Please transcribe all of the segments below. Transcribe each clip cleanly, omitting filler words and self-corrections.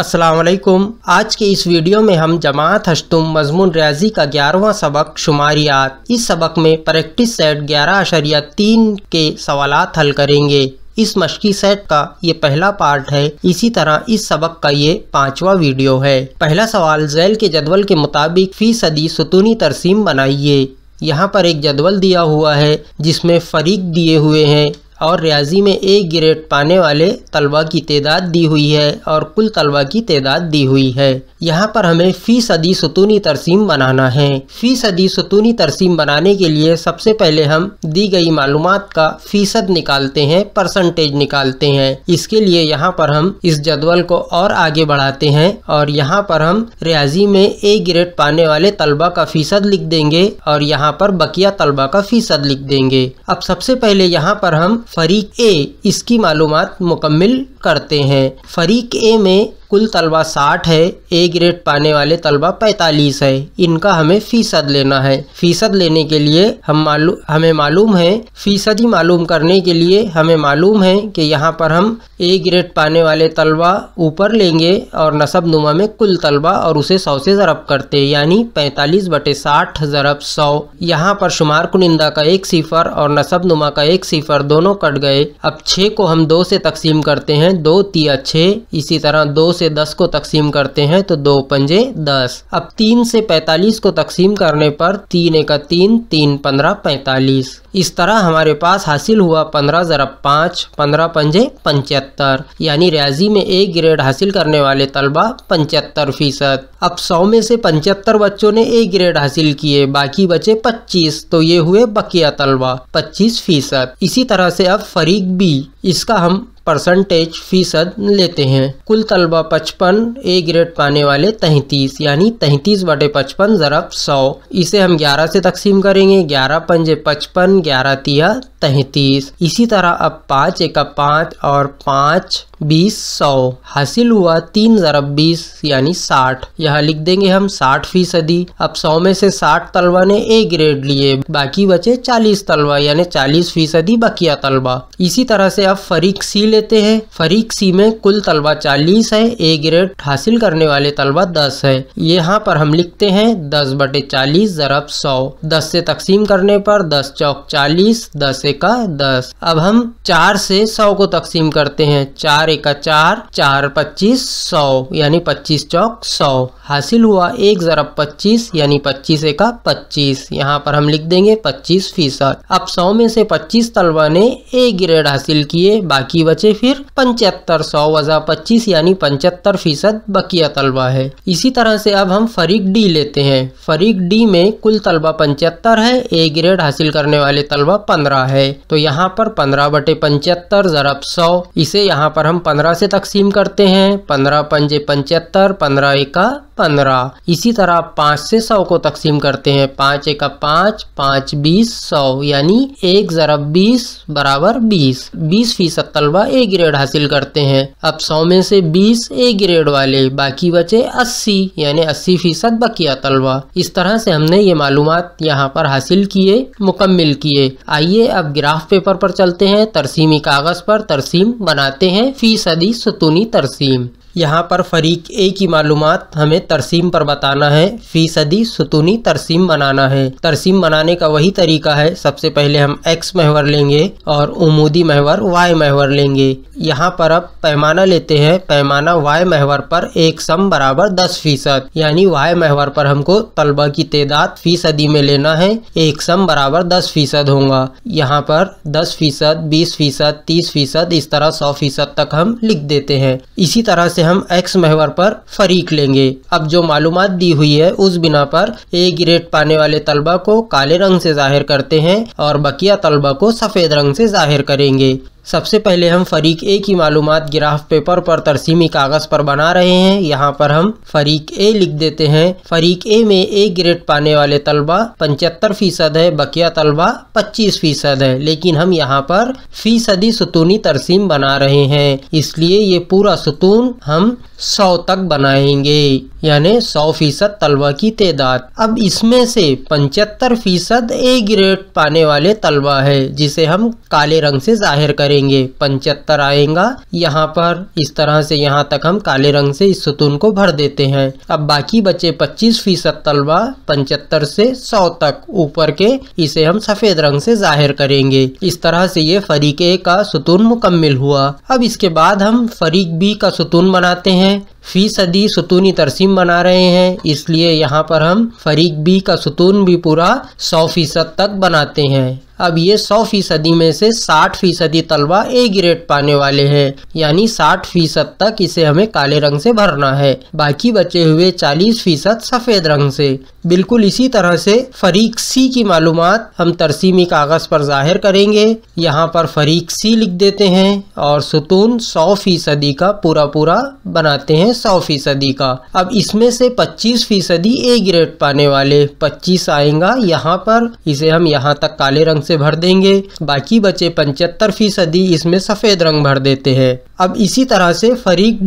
अस्सलाम वालेकुम। आज के इस वीडियो में हम जमात हश्तुम मजमून रियाजी का 11वां सबक शुमारियात। इस सबक में प्रैक्टिस सेट 11.3 के सवालात हल करेंगे। इस मशकी सेट का ये पहला पार्ट है। इसी तरह इस सबक का ये 5वां वीडियो है। पहला सवाल, झैल के जदवल के मुताबिक फीसदी सुतूनी तरसीम बनाइए। यहाँ पर एक जदवल दिया हुआ है जिसमें फरीक दिए हुए हैं और रियाजी में ए ग्रेड पाने वाले तलबा की तादाद दी हुई है और कुल तलबा की तादाद दी हुई है। यहाँ पर हमें फीसदी सुतूनी तरसीम बनाना है। फीसदी सुतूनी तरसीम बनाने के लिए सबसे पहले हम दी गई मालूमात का फीसद निकालते हैं, परसेंटेज निकालते हैं। इसके लिए यहाँ पर हम इस जदवल को और आगे बढ़ाते हैं और यहाँ पर हम रियाजी में ए ग्रेड पाने वाले तलबा का फीसद लिख देंगे और यहाँ पर बकिया तलबा का फीसद लिख देंगे। अब सबसे पहले यहाँ पर हम फरीक ए इसकी मालूमात मुकम्मिल करते हैं। फरीक ए में कुल तलबा 60 है, ए ग्रेड पाने वाले तलबा 45 है। इनका हमें फीसद लेना है। फीसद लेने के लिए हमें मालूम है, फीसदी मालूम करने के लिए हमें मालूम है कि यहाँ पर हम ए ग्रेड पाने वाले तलबा ऊपर लेंगे और नसब नुमा में कुल तलबा और उसे 100 से ज़रब करते हैं, यानी 45/60 ज़रब 100। यहाँ पर शुमार कुनिंदा का एक सिफर और नसब नुमा का एक सिफर दोनों कट गए। अब 6 को हम 2 से तकसीम करते हैं, 2 तिया 6। इसी तरह 2 से 10 को तकसीम करते हैं तो 2 पंजे 10। अब 3 से 45 को तकसीम करने पर 3 एका 3, 3 15 45। इस तरह हमारे पास हासिल हुआ 15 ज़रब 5, 15 पंजे 75, यानी रियाजी में ए ग्रेड हासिल करने वाले तलबा 75%। अब 100 में से 75 बच्चों ने ए ग्रेड हासिल किए, बाकी बचे 25, तो ये हुए बकिया तलबा 25%। इसी तरह से अब फरीक बी, इसका हम परसेंटेज फीसद लेते हैं। कुल तलबा 55, ए ग्रेड पाने वाले 33, यानी 33/55 ज़रब 100। इसे हम 11 से तकसीम करेंगे, 11 पंजे 55, 11 तिया 33। इसी तरह अब 5 एका 5 और 5 20 100 हासिल हुआ 3 ज़रब 20, यानी 60। यहाँ लिख देंगे हम 60%। अब 100 में से 60 तलबा ने ए ग्रेड लिए, बाकी बचे 40 तलबा, यानी 40% बकिया तलबा। इसी तरह से अब फरीक सी लेते हैं। फरीक सी में कुल तलबा 40 है, ए ग्रेड हासिल करने वाले तलबा 10 है। यहाँ पर हम लिखते हैं 10/40 ज़रब 100। 10 से तकसीम करने पर 10 चौक 40, 10 एका 10। अब हम 4 से 100 को तकसीम करते हैं, 4 एका 4, 4 25 100, यानी 25 चौक 100 हासिल हुआ 1 ज़रब 25, यानी 25 एका 25। यहाँ पर हम लिख देंगे 25%। अब 100 में से 25 तलबा ने ए ग्रेड हासिल किए, बाकी बचे फिर 75। 100 वज़ा 25, यानी 75% बकिया तलबा है। इसी तरह से अब हम फरीक डी लेते हैं। फरीक डी में कुल तलबा 75 है, ए ग्रेड हासिल करने वाले तलबा 15 है, तो यहाँ पर 15/75 ज़रब 100। इसे यहाँ पर हम 15 से तकसीम करते हैं, 15 पंजे 75, 15 एका 15। इसी तरह 5 से 100 को तकसीम करते हैं, 5 एका 5, 5 20 100, यानी 1 ज़रब 20 बराबर 20। 20% तलबा ए ग्रेड हासिल करते हैं। अब 100 में से 20 ए ग्रेड वाले, बाकी बचे 80, यानी 80% बकिया तलबा। इस तरह से हमने ये मालूमात यहाँ पर हासिल किए, मुकम्मिल किए। आइए अब ग्राफ पेपर पर चलते हैं, तरसीमी कागज पर तरसीम बनाते हैं फीसदी सुतूनी तरसीम। यहाँ पर फरीक ए की मालूमात हमें तरसीम पर बताना है, फीसदी सुतूनी तरसीम बनाना है। तरसीम बनाने का वही तरीका है, सबसे पहले हम एक्स महवर लेंगे और उमूदी महवर वाई महवर लेंगे। यहाँ पर अब पैमाना लेते हैं, पैमाना वाई महवर पर एक सम बराबर 10%, यानी वाई महवर पर हमको तलबा की तादाद फीसदी में लेना है, एक सम बराबर 10% होगा। यहाँ पर 10%, 20%, 30%, इस तरह 100% तक हम लिख देते हैं। इसी तरह से हम एक्स महवर पर फरीक लेंगे। अब जो मालूमात दी हुई है उस बिना पर ए ग्रेड पाने वाले तलबा को काले रंग से जाहिर करते हैं और बकिया तलबा को सफ़ेद रंग से जाहिर करेंगे। सबसे पहले हम फरीक ए की मालूमात ग्राफ पेपर पर तरसीमी कागज पर बना रहे हैं। यहाँ पर हम फरीक ए लिख देते हैं। फरीक ए में ए ग्रेड पाने वाले तलबा 75% है, बकिया तलबा 25% है, लेकिन हम यहाँ पर फीसदी सुतूनी तरसीम बना रहे हैं, इसलिए ये पूरा सुतून हम 100 तक बनाएंगे, यानी 100% तलबा की तादाद। अब इसमें से 75% ए ग्रेड पाने वाले तलबा है, जिसे हम काले रंग से जाहिर करें। करेंगे। 75 आएगा यहाँ पर। इस तरह से यहाँ तक हम काले रंग से इस सुतून को भर देते हैं। अब बाकी बचे 25% तलवा 75 से 100 तक ऊपर के, इसे हम सफेद रंग से जाहिर करेंगे। इस तरह से ये फरीक ए का सुतून मुकम्मिल हुआ। अब इसके बाद हम फरीक बी का सुतून बनाते हैं। फीसदी सुतूनी तरसीम बना रहे हैं, इसलिए यहाँ पर हम फरीक बी का सुतून भी पूरा 100% तक बनाते हैं। अब ये 100% में से 60% तलवा ए ग्रेड पाने वाले हैं, यानी 60% तक इसे हमें काले रंग से भरना है। बाकी बचे हुए 40% सफेद रंग से। बिल्कुल इसी तरह से फरीक सी की मालूमात हम तरसीमी कागज पर जाहिर करेंगे। यहाँ पर फरीक सी लिख देते हैं और सुतून 100% का पूरा बनाते हैं, 100% का। अब इसमें से 25% ए ग्रेड पाने वाले 25 आएगा यहाँ पर, इसे हम यहाँ तक काले रंग से भर देंगे। बाकी बचे 75% इसमें सफेद रंग भर देते हैं। अब इसी तरह से फरीक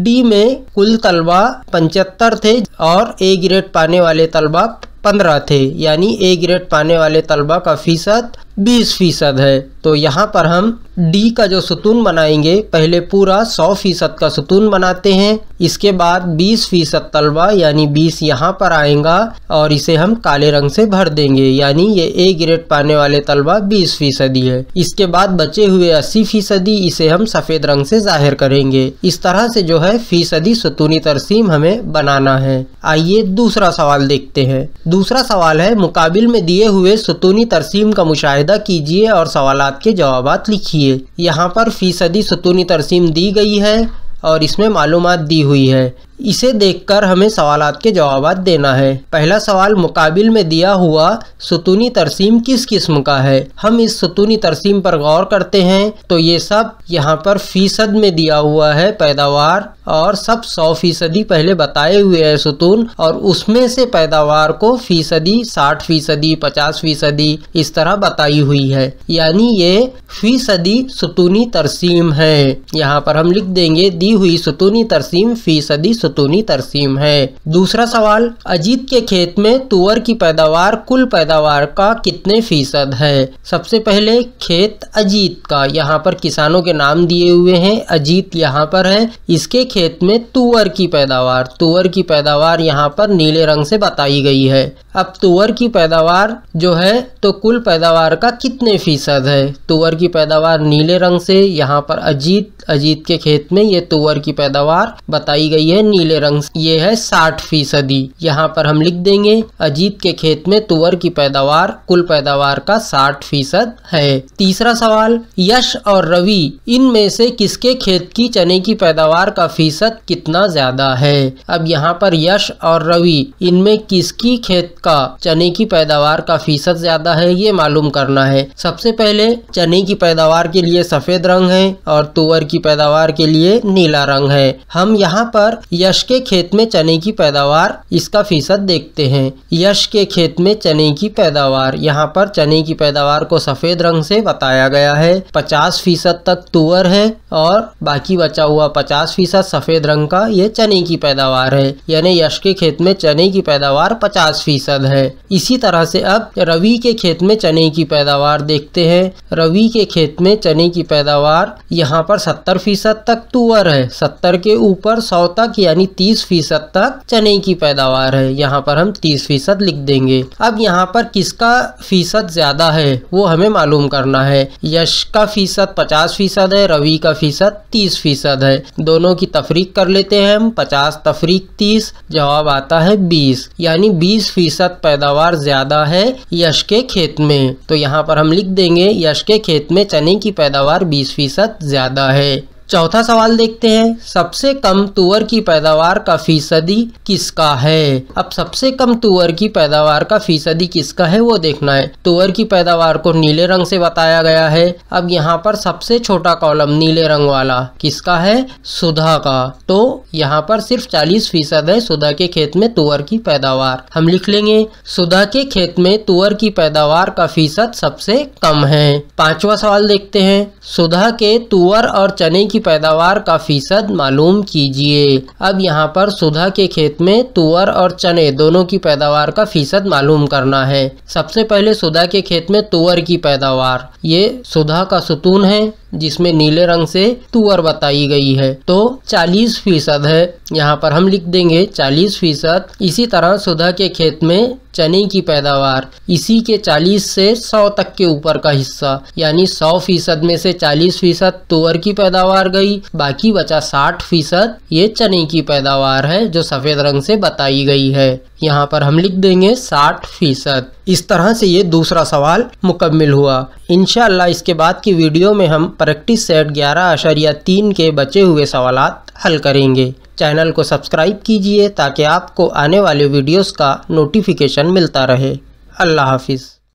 डी में कुल तलबा 75 थे और ए ग्रेड पाने वाले तलबा 15 थे, यानी ए ग्रेड पाने वाले तलबा का फीसद 20% है। तो यहाँ पर हम डी का जो सुतून बनाएंगे, पहले पूरा 100% का सुतून बनाते हैं, इसके बाद 20% तलबा यानी 20 यहाँ पर आएगा और इसे हम काले रंग से भर देंगे, यानी ये ए ग्रेड पाने वाले तलबा 20% है। इसके बाद बचे हुए 80% इसे हम सफेद रंग से जाहिर करेंगे। इस तरह से जो है फीसदी सुतूनी तरसीम हमें बनाना है। आइए दूसरा सवाल देखते हैं। दूसरा सवाल है, मुकाबिल में दिए हुए सुतूनी तरसीम का मुशाहिदा कीजिए और सवालात के जवाबात लिखिए। यहाँ पर फीसदी सुतूनी तरसीम दी गई है और इसमें मालूमात दी हुई है। इसे देखकर हमें सवालात के जवाबात देना है। पहला सवाल, मुकाबिल में दिया हुआ सुतूनी तरसीम किस किस्म का है? हम इस सुतूनी तरसीम पर गौर करते हैं तो ये सब यहाँ पर फीसद में दिया हुआ है पैदावार, और सब 100% पहले बताए हुए है सुतून, और उसमें से पैदावार को फीसदी 60%, 50% इस तरह बताई हुई है, यानी ये फीसदी सुतूनी तरसीम है। यहाँ पर हम लिख देंगे दी हुई सुतूनी तरसीम फीसदी सुतूनी तरसीम है। दूसरा सवाल, अजीत के खेत में तुअर की पैदावार कुल पैदावार का कितने फीसद है? सबसे पहले खेत अजीत का, यहाँ पर किसानों के नाम दिए हुए हैं, अजीत यहाँ पर है। इसके खेत में तुअर की पैदावार यहाँ पर नीले रंग से बताई गई है। अब तुअर की पैदावार जो है तो कुल पैदावार का कितने फीसद है? तुअर की पैदावार नीले रंग से, यहाँ पर अजीत के खेत में ये तुअर की पैदावार बताई गई है नीले रंग से, ये है 60%। यहाँ पर हम लिख देंगे अजीत के खेत में तुअर की पैदावार कुल पैदावार का 60% है। तीसरा सवाल, यश और रवि इनमें से किसके खेत की चने की पैदावार का फीसद कितना ज्यादा है? अब यहाँ पर यश और रवि इनमें किसकी खेत का चने की पैदावार का फीसद ज्यादा है, ये मालूम करना है। सबसे पहले चने की पैदावार के लिए सफेद रंग है और तुअर की पैदावार के लिए नीला रंग है। हम यहाँ पर यश के खेत में चने की पैदावार इसका फीसद देखते हैं। यश के खेत में चने की पैदावार, यहाँ पर चने की पैदावार को सफेद रंग से बताया गया है। 50% तक तुअर है और बाकी बचा हुआ 50% सफेद रंग का ये चने की पैदावार है, यानी यश के खेत में चने की पैदावार 50% है। इसी तरह से अब रवि के खेत में चने की पैदावार देखते हैं। रवि के खेत में चने की पैदावार यहाँ पर 70% तक तुअर है, 70 के ऊपर 100 तक यानी 30% तक चने की पैदावार है। यहाँ पर हम 30% लिख देंगे। अब यहाँ पर किसका फीसद ज्यादा है वो हमें मालूम करना है। यश का फीसद 50% है, रवि का फीसद 30% है। दोनों की तफरीक कर लेते हैं हम, 50 तफरीक 30, जवाब आता है 20, यानी 20% पैदावार ज्यादा है यश के खेत में। तो यहाँ पर हम लिख देंगे यश के खेत में चने की पैदावार 20% ज्यादा है। चौथा सवाल देखते हैं, सबसे कम तुअर की पैदावार का फीसदी किसका है? अब सबसे कम तुअर की पैदावार का फीसदी किसका है वो देखना है। तुअर की पैदावार को नीले रंग से बताया गया है। अब यहाँ पर सबसे छोटा कॉलम नीले रंग वाला किसका है? सुधा का। तो यहाँ पर सिर्फ 40% है सुधा के खेत में तुअर की पैदावार। हम लिख लेंगे सुधा के खेत में तुअर की पैदावार का फीसद सबसे कम है। पांचवा सवाल देखते हैं, सुधा के तुअर और चने की की पैदावार का फीसद मालूम कीजिए। अब यहाँ पर सुधा के खेत में तुअर और चने दोनों की पैदावार का फीसद मालूम करना है। सबसे पहले सुधा के खेत में तुअर की पैदावार, ये सुधा का सुतून है जिसमें नीले रंग से तुअर बताई गई है, तो 40% है। यहाँ पर हम लिख देंगे 40%। इसी तरह सुधा के खेत में चने की पैदावार, इसी के 40 से 100 तक के ऊपर का हिस्सा, यानी 100% में से 40% तुअर की पैदावार गई, बाकी बचा 60% ये चने की पैदावार है जो सफ़ेद रंग से बताई गई है। यहाँ पर हम लिख देंगे 60%। इस तरह से ये दूसरा सवाल मुकम्मिल हुआ। इंशाअल्लाह इसके बाद की वीडियो में हम प्रैक्टिस सेट 11.3 के बचे हुए सवालात हल करेंगे। चैनल को सब्सक्राइब कीजिए ताकि आपको आने वाले वीडियोस का नोटिफिकेशन मिलता रहे। अल्लाह हाफिज़।